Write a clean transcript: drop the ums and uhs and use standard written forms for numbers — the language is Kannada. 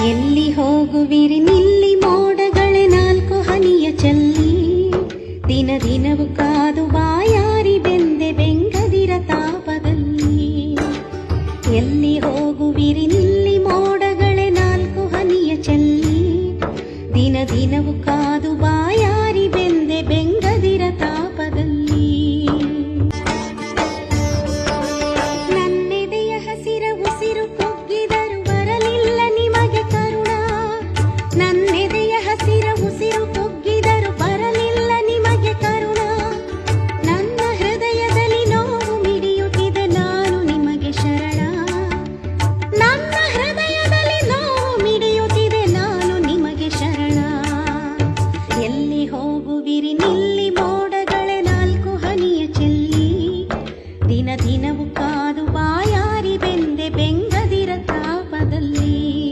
ಎಲ್ಲಿ ಹೋಗುವಿರಿ ನಿಲ್ಲಿ ಮೋಡಗಳೇ ನಾಲ್ಕು ಹನಿಯ ಚೆಲ್ಲಿ ದಿನ ದಿನವೂ ಕಾದು ಬಾಯಿ